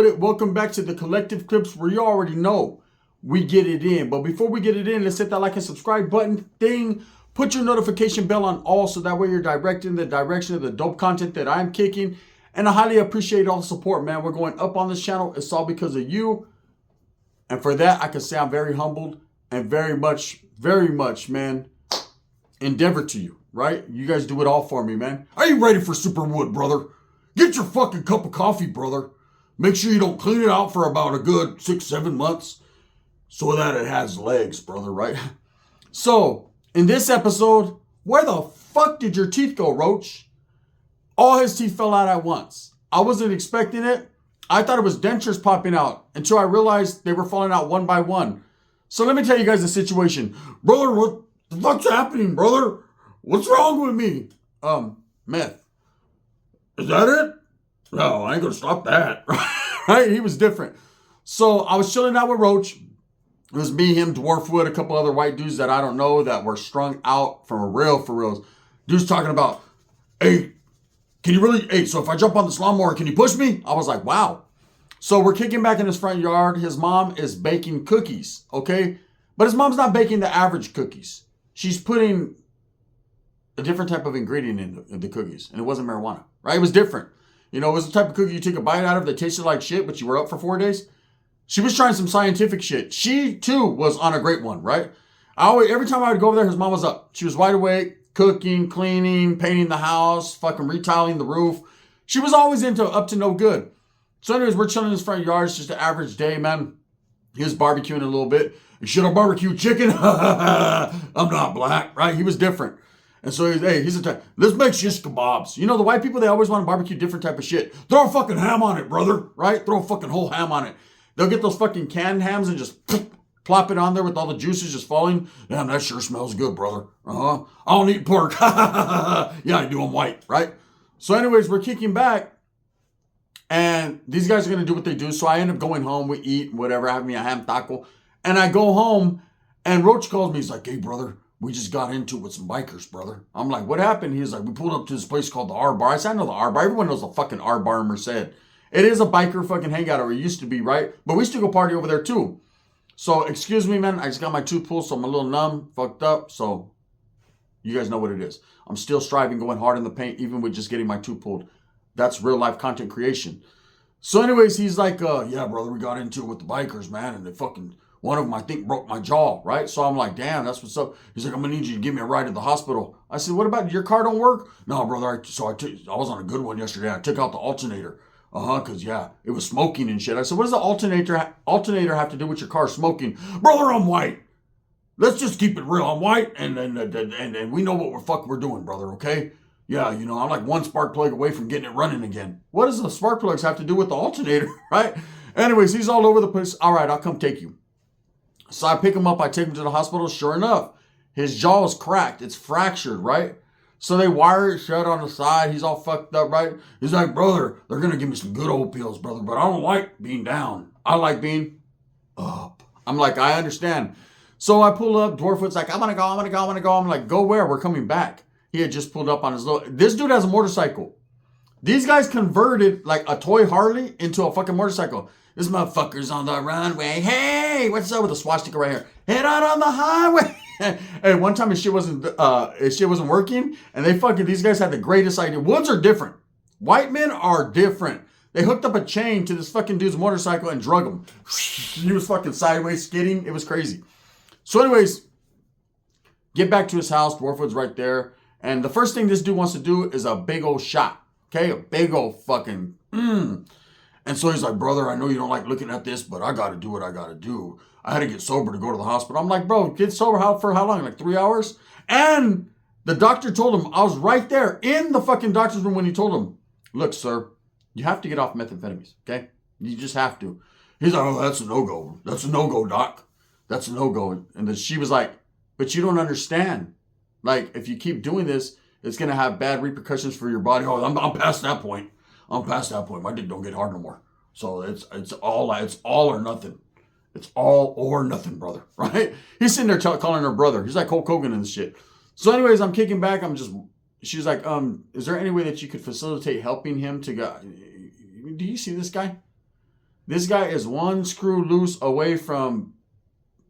with it? Welcome back to the Collective Clips, where you already know we get it in. But before we get it in, let's hit that like and subscribe button thing. Put your notification bell on all so that way you're directed in the direction of the dope content that I'm kicking. And I highly appreciate all the support, man. We're going up on this channel. It's all because of you. And for that, I can say I'm very humbled and very much, man, endeavor to you, right? You guys do it all for me, man. Are you ready for Superwood, brother? Get your fucking cup of coffee, brother. Make sure you don't clean it out for about a good 6-7 months so that it has legs, brother, right? So, in this episode, where the fuck did your teeth go, Roach? All his teeth fell out at once. I wasn't expecting it. I thought it was dentures popping out until I realized they were falling out one by one. So let me tell you guys the situation. Brother, what the fuck's happening, brother? What's wrong with me? Meth. Is that it? No, I ain't gonna stop that. Right? He was different. So I was chilling out with Roach. It was me, him, Dwarfwood, a couple other white dudes that I don't know that were strung out for reals. Dudes talking about, hey, can you really, so if I jump on this lawnmower, can you push me? I was like, wow. So we're kicking back in his front yard. His mom is baking cookies, okay? But his mom's not baking the average cookies. She's putting a different type of ingredient in the cookies. And it wasn't marijuana, right? It was different. You know, it was the type of cookie you take a bite out of that tasted like shit, but you were up for 4 days. She was trying some scientific shit. She, too, was on a great one, right? Every time I would go over there, his mom was up. She was wide awake. Cooking, cleaning, painting the house, fucking retiling the roof. She was always up to no good. So anyways, we're chilling in his front yard. It's just an average day, man. He was barbecuing a little bit. Should I barbecue chicken? I'm not black, right? He was different. And so he's a type, let's make shish kebabs. You know, the white people, they always want to barbecue different type of shit. Throw a fucking ham on it, brother, right? Throw a fucking whole ham on it. They'll get those fucking canned hams and just plop it on there with all the juices just falling. Damn, that sure smells good, brother. I don't eat pork. Yeah, I do. I'm white, right? So anyways, we're kicking back. And these guys are going to do what they do. So I end up going home. We eat, whatever. I have me a ham taco. And I go home. And Roach calls me. He's like, hey, brother, we just got into it with some bikers, brother. I'm like, what happened? He's like, we pulled up to this place called the R Bar. I said, I know the R Bar. Everyone knows the fucking R Bar in Merced. It is a biker fucking hangout, or it used to be, right? But we used to go party over there, too. So, excuse me, man. I just got my tooth pulled, so I'm a little numb, fucked up. So, you guys know what it is. I'm still striving, going hard in the paint, even with just getting my tooth pulled. That's real life content creation. So, anyways, he's like, yeah, brother, we got into it with the bikers, man. And they fucking, one of them, I think, broke my jaw, right? So, I'm like, damn, that's what's up. He's like, I'm going to need you to give me a ride to the hospital. I said, what about your car don't work? No, brother, I was on a good one yesterday. I took out the alternator. Because, yeah, it was smoking and shit. I said, what does the alternator have to do with your car smoking? Brother, I'm white. Let's just keep it real. I'm white, and we know what we're doing, brother, okay? Yeah, you know, I'm like one spark plug away from getting it running again. What does the spark plugs have to do with the alternator, right? Anyways, he's all over the place. All right, I'll come take you. So I pick him up. I take him to the hospital. Sure enough, his jaw is cracked. It's fractured, right? So they wire it shut on the side. He's all fucked up, right? He's like, brother, they're going to give me some good old pills, brother. But I don't like being down. I like being up. I'm like, I understand. So I pull up. Dwarfwood's like, I'm going to go. I'm like, go where? We're coming back. He had just pulled up on his little... This dude has a motorcycle. These guys converted like a toy Harley into a fucking motorcycle. This motherfucker's on the runway. Hey, what's up with the swastika right here? Head out on the highway. Hey, one time his shit wasn't working, and these guys had the greatest idea. Woods are different. White men are different. They hooked up a chain to this fucking dude's motorcycle and drug him. He was fucking sideways skidding. It was crazy. So anyways, get back to his house. Dwarfwood's right there. And the first thing this dude wants to do is a big old shot. Okay, a big old fucking And so he's like, brother, I know you don't like looking at this, but I got to do what I got to do. I had to get sober to go to the hospital. I'm like, bro, get sober for how long? Like 3 hours? And the doctor told him, I was right there in the fucking doctor's room when he told him, look, sir, you have to get off methamphetamines, okay? You just have to. He's like, oh, that's a no-go. That's a no-go, doc. That's a no-go. And then she was like, but you don't understand. Like, if you keep doing this, it's going to have bad repercussions for your body. Oh, I'm past that point. I'm past that point. My dick don't get hard no more. So it's all or nothing. It's all or nothing, brother, right? He's sitting there calling her brother. He's like Hulk Hogan and shit. So anyways, I'm kicking back. She's like, is there any way that you could facilitate helping him to go? Do you see this guy? This guy is one screw loose away from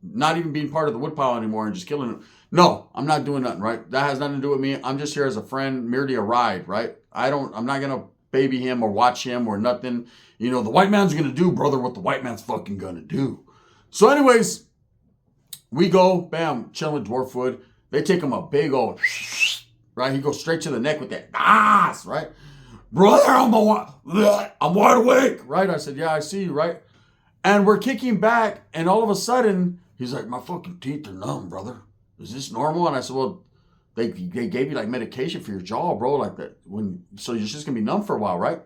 not even being part of the woodpile anymore and just killing him. No, I'm not doing nothing, right? That has nothing to do with me. I'm just here as a friend, merely a ride, right? I'm not going to baby him or watch him or nothing. You know, the white man's going to do, brother, what the white man's fucking going to do. So anyways, we go, bam, chilling with Dwarfwood. They take him a big old, right? He goes straight to the neck with that, right? Brother, I'm wide awake, right? I said, yeah, I see you, right? And we're kicking back, and all of a sudden, he's like, my fucking teeth are numb, brother. Is this normal? And I said, well, they gave you like medication for your jaw, bro, like that. So you're just gonna be numb for a while, right?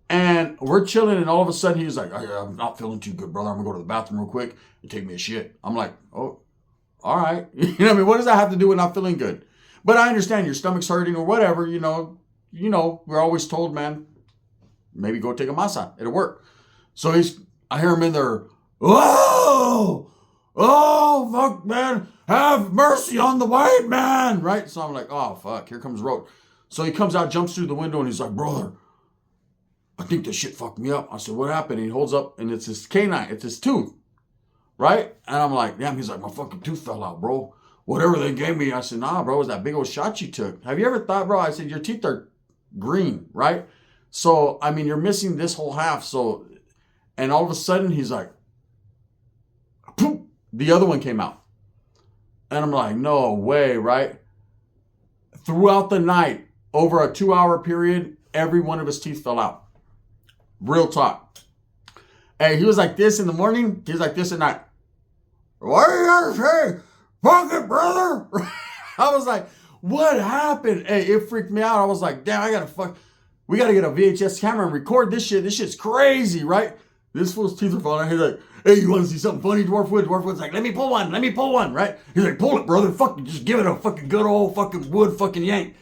And we're chilling, and all of a sudden, he's like, I'm not feeling too good, brother. I'm gonna go to the bathroom real quick and take me a shit. I'm like, oh, all right. You know what I mean? What does that have to do with not feeling good? But I understand your stomach's hurting or whatever, you know, we're always told, man, maybe go take a masa. It'll work. So I hear him in there, oh, fuck, man, have mercy on the white man, right? So I'm like, oh, fuck, here comes Roach. So he comes out, jumps through the window, and he's like, brother, I think this shit fucked me up. I said, what happened? And he holds up, and it's his canine, it's his tooth, right? And I'm like, damn, he's like, my fucking tooth fell out, bro. Whatever they gave me. I said, nah, bro, it was that big old shot you took. Have you ever thought, bro? I said, your teeth are green, right? So, I mean, you're missing this whole half. So, and all of a sudden, he's like, poof, the other one came out. And I'm like, no way, right? Throughout the night, over a 2-hour period, every one of his teeth fell out. Real talk. Hey, he was like this in the morning. He's like this at night. What are you gonna say? Fuck it, brother. I was like, what happened? Hey, it freaked me out. I was like, damn, we gotta get a VHS camera and record this shit. This shit's crazy, right? This fool's teeth are falling out. He's like, hey, you want to see something funny, Dwarfwood? Dwarfwood's like, let me pull one, right? He's like, pull it, brother. Fucking just give it a fucking good old fucking wood fucking yank.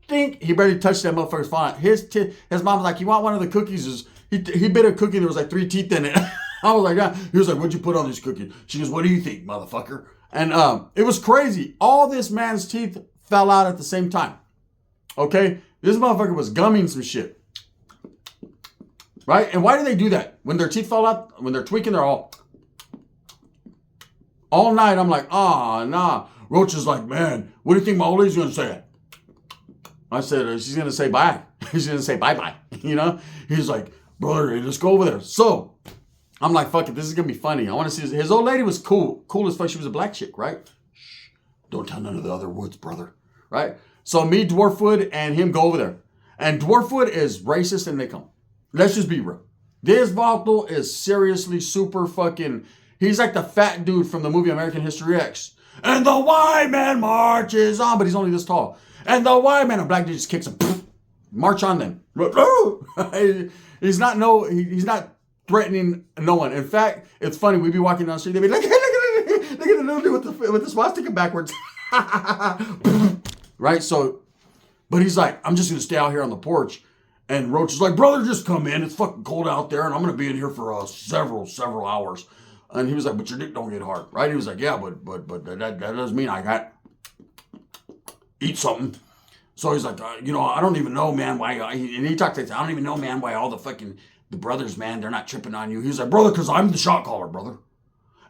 Think he barely touched that motherfucker's falling out. His mom was like, you want one of the cookies? He bit a cookie and there was like 3 teeth in it. I was like, yeah. He was like, what'd you put on this cookie? She goes, what do you think, motherfucker? And it was crazy. All this man's teeth fell out at the same time. Okay? This motherfucker was gumming some shit. Right? And why do they do that? When their teeth fall out, when they're tweaking, they're all night. I'm like, nah. Roach is like, man, what do you think my old lady's going to say? I said, she's going to say bye. She's going to say bye-bye. You know? He's like, brother, let's go over there. So, I'm like, fuck it, this is going to be funny. I want to see his old lady was cool. Cool as fuck. She was a black chick, right? Shh. Don't tell none of the other woods, brother. Right? So me, Dwarfwood, and him go over there. And Dwarfwood is racist and they come. Let's just be real. This Vato is seriously super fucking... He's like the fat dude from the movie American History X. And the white man marches on. But he's only this tall. And the white man, a black dude just kicks him. March on them. He's not threatening no one. In fact, it's funny. We'd be walking down the street. They'd be like, look at the little dude with the swastika backwards. Right? So, but he's like, I'm just going to stay out here on the porch. And Roach is like, brother, just come in. It's fucking cold out there. And I'm going to be in here for several hours. And he was like, but your dick don't get hard. Right? He was like, yeah, but that doesn't mean I got eat something. So he's like, I don't even know, man, why. And he talked like, I don't even know, man, why all the brothers, man, they're not tripping on you. He's like, brother, because I'm the shot caller, brother.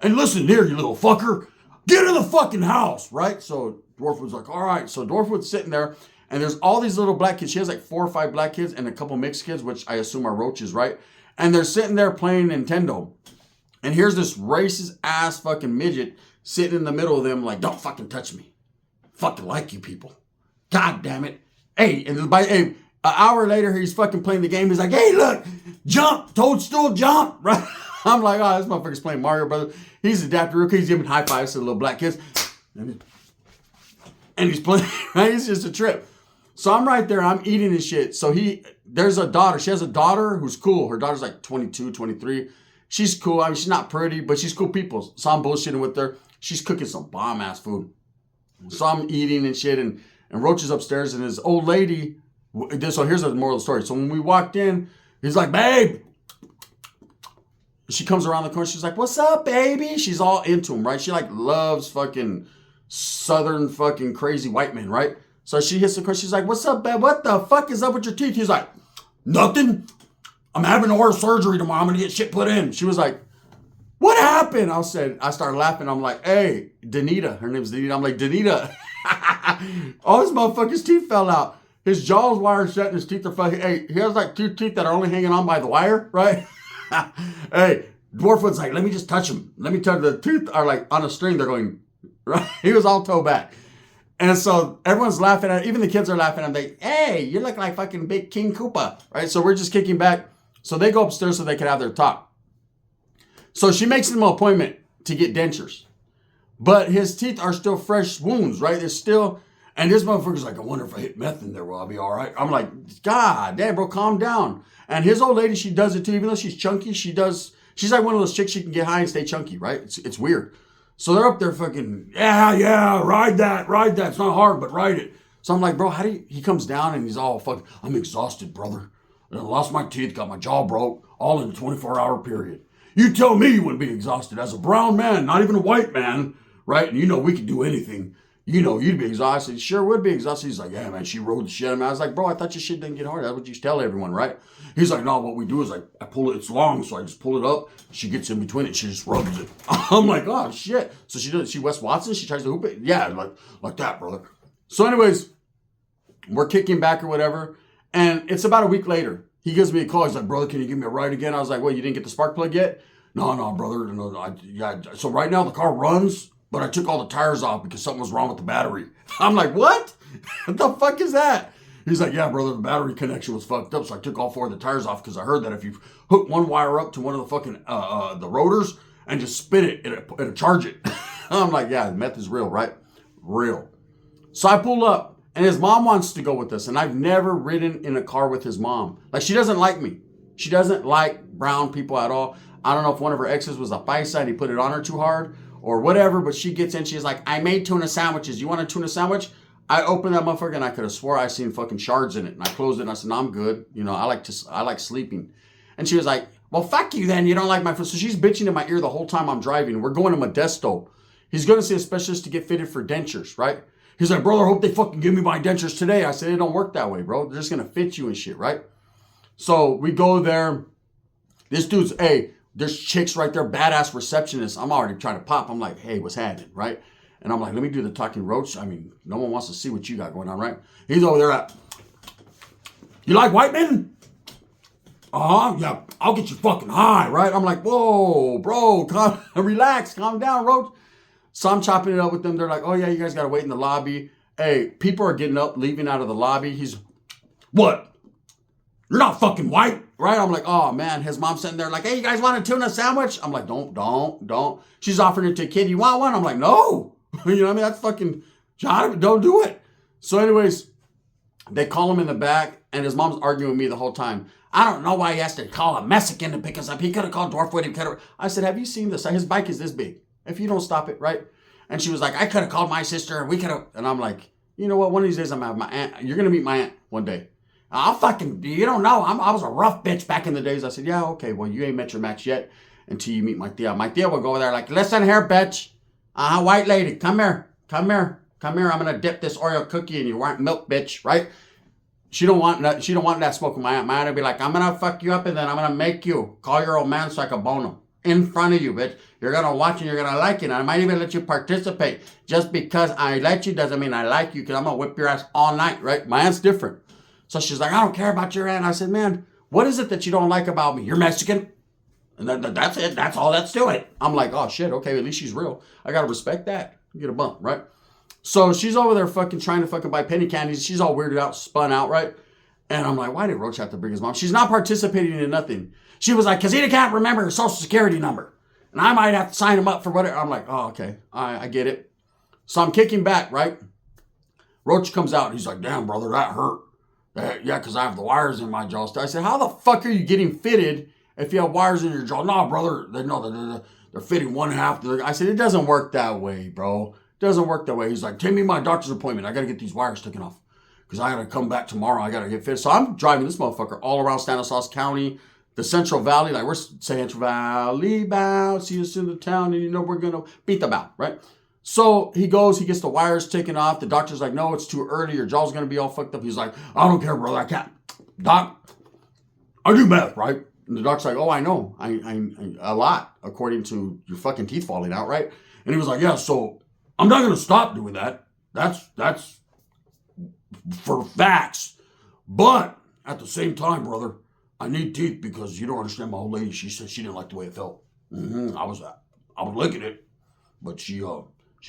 And listen here, you little fucker. Get in the fucking house, right? So Dwarfwood's like, all right. So Dwarfwood's sitting there, and there's all these little black kids. She has like 4 or 5 black kids and a couple mixed kids, which I assume are roaches, right? And they're sitting there playing Nintendo. And here's this racist ass fucking midget sitting in the middle of them like, don't fucking touch me. Fucking like you people. God damn it. Hey, and an hour later, he's fucking playing the game. He's like, hey, look, jump, toadstool, jump, right? I'm like, oh, this motherfucker's playing Mario, brother. He's adapted real quick. He's giving high fives to the little black kids. And he's playing, right? It's just a trip. So I'm right there. I'm eating his shit. So there's a daughter. She has a daughter who's cool. Her daughter's like 22, 23. She's cool. I mean, she's not pretty, but she's cool people. So I'm bullshitting with her. She's cooking some bomb-ass food. So I'm eating and shit, and Roach is upstairs, and his old lady... So here's the moral of the story. So when we walked in, he's like, babe. She comes around the corner. She's like, what's up, baby? She's all into him, right? She like loves fucking southern fucking crazy white men, right? So she hits the corner. She's like, what's up, babe? What the fuck is up with your teeth? He's like, nothing. I'm having oral surgery tomorrow. I'm going to get shit put in. She was like, what happened? I started laughing. I'm like, hey, Denita. Her name's Denita. I'm like, Denita. All this motherfucker's teeth fell out. His jaw's wired shut and his teeth are fucking, hey, he has like 2 teeth that are only hanging on by the wire, right? Hey, Dwarfwood's like, let me just touch him. Let me touch the teeth are like on a string. They're going, right? He was all toe back. And so everyone's laughing at it. Even the kids are laughing. I'm like, hey, you look like fucking big King Koopa, right? So we're just kicking back. So they go upstairs so they can have their talk. So she makes him an appointment to get dentures. But his teeth are still fresh wounds, right? It's still, and this motherfucker's like, I wonder if I hit meth in there, will I be all right? I'm like, God damn, bro, calm down. And his old lady, she does it too. Even though she's chunky, she's like one of those chicks she can get high and stay chunky, right? It's weird. So they're up there fucking, yeah, ride that. It's not hard, but ride it. So I'm like, bro, he comes down and he's all fucking, I'm exhausted, brother. I lost my teeth, got my jaw broke, all in a 24-hour period. You tell me you wouldn't be exhausted as a brown man, not even a white man, right? And you know we could do anything. You know you'd be exhausted. Sure would be exhausted. He's like, yeah, man, she rode the shit. I was like, bro, I thought your shit didn't get hard. That's what you tell everyone, right? He's like, no, what we do is I pull it. It's long, so I just pull it up. She gets in between it. She just rubs it. I'm like, oh, shit. So she Wes Watson? She tries to hoop it? Yeah, like that, brother. So anyways, we're kicking back or whatever. And it's about a week later. He gives me a call. He's like, brother, can you give me a ride again? I was like, well, you didn't get the spark plug yet? No, brother. No, yeah. So right now the car runs, but I took all the tires off because something was wrong with the battery. I'm like, what? What the fuck is that? He's like, yeah, brother, the battery connection was fucked up. So I took all 4 of the tires off because I heard that if you hook one wire up to one of the fucking, the rotors and just spin it, it'll charge it. I'm like, yeah, meth is real, right? Real. So I pull up. And his mom wants to go with us. And I've never ridden in a car with his mom. Like, she doesn't like me. She doesn't like brown people at all. I don't know if one of her exes was a paisa and he put it on her too hard or whatever. But she gets in. She's like, I made tuna sandwiches. You want a tuna sandwich? I opened that motherfucker and I could have swore I seen fucking shards in it. And I closed it and I said, no, I'm good. You know, I like sleeping. And she was like, well, fuck you then. You don't like my food. So she's bitching in my ear the whole time I'm driving. We're going to Modesto. He's going to see a specialist to get fitted for dentures, right? He's like, brother, I hope they fucking give me my dentures today. I said, it don't work that way, bro. They're just going to fit you and shit, right? So we go there. This dude's, hey, there's chicks right there, badass receptionists. I'm already trying to pop. I'm like, hey, what's happening, right? And I'm like, let me do the talking Roach. I mean, no one wants to see what you got going on, right? He's over there at, you like white men? Yeah, I'll get you fucking high, right? I'm like, whoa, bro, relax, calm down, Roach. So I'm chopping it up with them. They're like, oh, yeah, you guys got to wait in the lobby. Hey, people are getting up, leaving out of the lobby. He's, what? You're not fucking white, right? I'm like, oh, man. His mom's sitting there like, hey, you guys want a tuna sandwich? I'm like, don't. She's offering it to a kid. You want one? I'm like, no. You know what I mean? That's fucking, John, don't do it. So anyways, they call him in the back, and his mom's arguing with me the whole time. I don't know why he has to call a Mexican to pick us up. He could have called Dwarfwood. I said, have you seen this? His bike is this big. If you don't stop it, right? And she was like, I could have called my sister and we could have. And I'm like, you know what? One of these days I'm going to have my aunt. You're going to meet my aunt one day. I'll fucking, you don't know. I was a rough bitch back in the days. I said, yeah, okay. Well, you ain't met your match yet until you meet my tia. My tia will go over there like, listen here, bitch. White lady, come here. I'm going to dip this Oreo cookie in your white milk, bitch, right? She don't want that smoke with my aunt. My aunt will be like, I'm going to fuck you up and then I'm going to make you call your old man so I can bone him. In front of you, bitch. You're going to watch and you're going to like it. And I might even let you participate. Just because I let you doesn't mean I like you because I'm going to whip your ass all night, right? My aunt's different. So she's like, I don't care about your aunt. I said, man, what is it that you don't like about me? You're Mexican. And that's it. That's all that's to it. I'm like, oh, shit. Okay, at least she's real. I got to respect that. You get a bump, right? So she's over there fucking trying to fucking buy penny candies. She's all weirded out, spun out, right? And I'm like, why did Roach have to bring his mom? She's not participating in nothing. She was like, because he can't remember her social security number. And I might have to sign him up for whatever. I'm like, oh, okay. I get it. So I'm kicking back, right? Roach comes out. And he's like, damn, brother, that hurt. Yeah, because I have the wires in my jaw. I said, how the fuck are you getting fitted if you have wires in your jaw? No, brother. They're fitting one half. I said, it doesn't work that way, bro. It doesn't work that way. He's like, take me my doctor's appointment. I got to get these wires taken off. Because I got to come back tomorrow. I got to get fit. So I'm driving this motherfucker all around Stanislaus County, the Central Valley. Like, we're Central Valley bound. See us in the town. And you know we're going to beat the bout, right? So he goes. He gets the wires taken off. The doctor's like, no, it's too early. Your jaw's going to be all fucked up. He's like, I don't care, brother. I can't. Doc, I do meth, right? And the doc's like, oh, I know. I a lot, according to your fucking teeth falling out, right? And he was like, yeah, so I'm not going to stop doing that. That's for facts. But at the same time, brother, I need teeth because you don't understand my old lady. She said she didn't like the way it felt. I was licking it, but she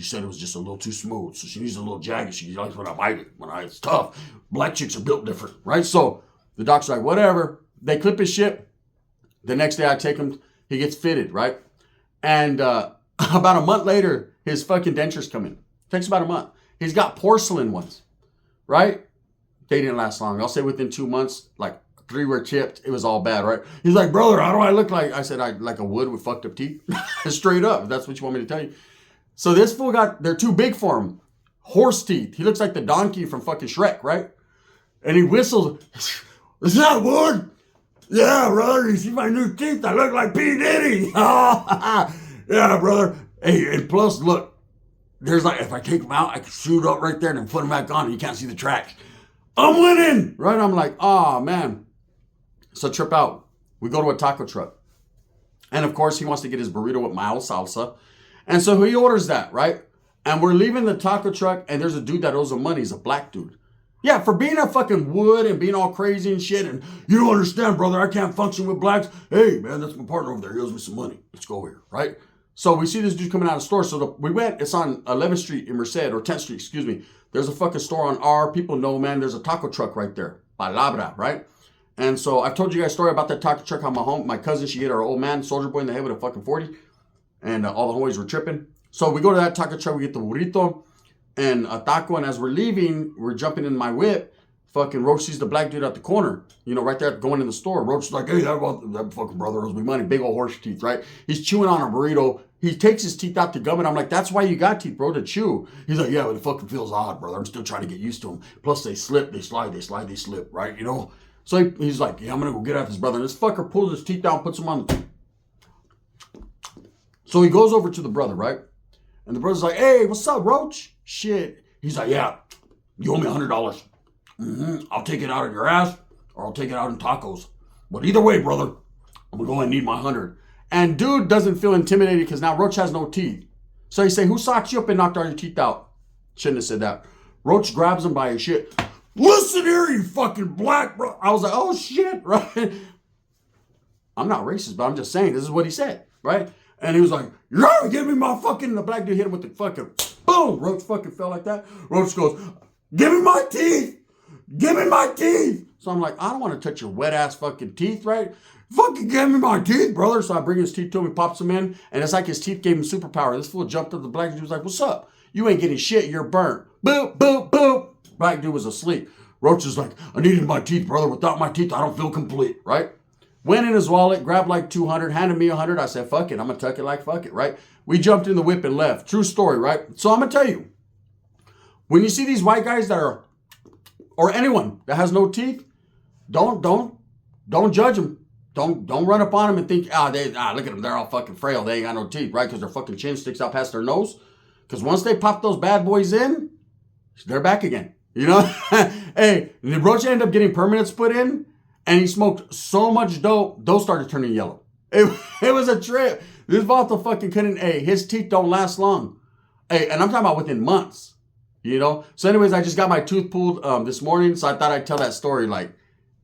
said it was just a little too smooth. So she needs a little jagged. She likes when I bite it. It's tough. Black chicks are built different, right? So the doc's like, whatever. They clip his shit. The next day I take him. He gets fitted, right? And about a month later, his fucking dentures come in. Takes about a month. He's got porcelain ones, right? They didn't last long. I'll say within 2 months, like 3 were chipped. It was all bad, right? He's like, brother, how do I look like? I said, I like a wood with fucked up teeth. Straight up, if that's what you want me to tell you. So this fool they're too big for him. Horse teeth. He looks like the donkey from fucking Shrek, right? And he whistles. Is that wood? Yeah, brother, you see my new teeth? I look like P. Diddy. Yeah, brother. Hey, and plus, look, there's like, if I take them out, I can shoot up right there and then put them back on and you can't see the tracks. I'm winning, right? I'm like, oh, man. So trip out. We go to a taco truck. And of course, he wants to get his burrito with mild salsa. And so he orders that, right? And we're leaving the taco truck and there's a dude that owes him money. He's a black dude. Yeah, for being a fucking wood and being all crazy and shit. And you don't understand, brother. I can't function with blacks. Hey, man, that's my partner over there. He owes me some money. Let's go here, right? So we see this dude coming out of the store. So we went. It's on 11th Street in Merced, or 10th Street, excuse me. There's a fucking store on R. People know, man. There's a taco truck right there. Palabra, right? And so I've told you guys a story about that taco truck. How my cousin, she hit our old man, soldier boy in the head with a fucking 40. And all the homies were tripping. So we go to that taco truck. We get the burrito and a taco. And as we're leaving, we're jumping in my whip. Fucking Roach sees the black dude at the corner, you know, right there going in the store. Roach is like, hey, that fucking brother owes me money. Big old horse teeth, right? He's chewing on a burrito. He takes his teeth out to gum, and I'm like, that's why you got teeth, bro, to chew. He's like, yeah, but it fucking feels odd, brother. I'm still trying to get used to them. Plus, they slip, they slide, they slide, they slip, right? You know? So he's like, yeah, I'm going to go get at this brother. And this fucker pulls his teeth down, puts them on the... So he goes over to the brother, right? And the brother's like, hey, what's up, Roach? Shit. He's like, yeah, you owe me $100. I'll take it out of your ass or I'll take it out in tacos. But either way, brother, I'm going to go and need my 100. And dude doesn't feel intimidated because now Roach has no teeth. So he say, who socked you up and knocked all your teeth out? Shouldn't have said that. Roach grabs him by his shit. Listen here, you fucking black bro. I was like, oh shit, right? I'm not racist, but I'm just saying this is what he said, right? And he was like, you're gonna give me my fucking... The black dude hit him with the fucking... Boom! Roach fucking fell like that. Roach goes, give me my teeth! Give me my teeth! So I'm like, I don't want to touch your wet ass fucking teeth, right? Fucking give me my teeth, brother. So I bring his teeth to him, he pops them in, and it's like his teeth gave him superpower. This fool jumped up, the black dude was like, what's up? You ain't getting shit, you're burnt. Boop, boop, boop. Black dude was asleep. Roach is like, I needed my teeth, brother. Without my teeth, I don't feel complete, right? Went in his wallet, grabbed like 200, handed me 100. I said, fuck it, I'm gonna tuck it like fuck it, right? We jumped in the whip and left. True story, right? So I'm gonna tell you, when you see these white guys that are, or anyone that has no teeth, don't judge them. Don't run up on them and think, look at them, they're all fucking frail. They ain't got no teeth, right? Because their fucking chin sticks out past their nose. Because once they pop those bad boys in, they're back again. You know? Hey, the Roach ended up getting permanents put in, and he smoked so much dope, those started turning yellow. It was a trip. This Vato fucking couldn't, his teeth don't last long. And I'm talking about within months. You know? So anyways, I just got my tooth pulled this morning, so I thought I'd tell that story. Like,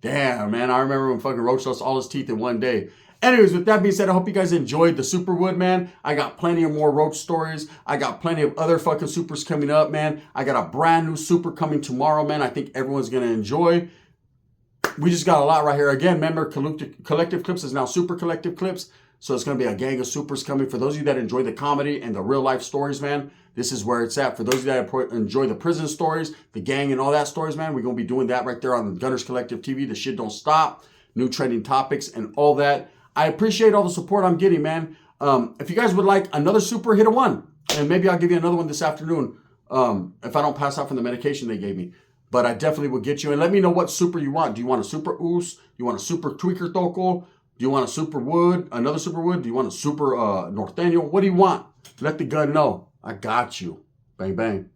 damn, man, I remember when fucking Roach lost all his teeth in one day. Anyways, with that being said, I hope you guys enjoyed the Superwood, man. I got plenty of more Roach stories. I got plenty of other fucking supers coming up, man. I got a brand new super coming tomorrow, man. I think everyone's going to enjoy. We just got a lot right here. Again, remember, Collective Clips is now Super Collective Clips. So it's going to be a gang of supers coming. For those of you that enjoy the comedy and the real life stories, man, this is where it's at. For those of you that enjoy the prison stories, the gang and all that stories, man, we're going to be doing that right there on the Gunners Collective TV. The shit don't stop. New trending topics and all that. I appreciate all the support I'm getting, man. If you guys would like another super, hit a 1. And maybe I'll give you another one this afternoon if I don't pass out from the medication they gave me. But I definitely will get you. And let me know what super you want. Do you want a super oos? Do you want a super tweaker toco? Do you want a super wood? Another super wood? Do you want a super norteño? What do you want? Let the gun know. I got you. Bang, bang.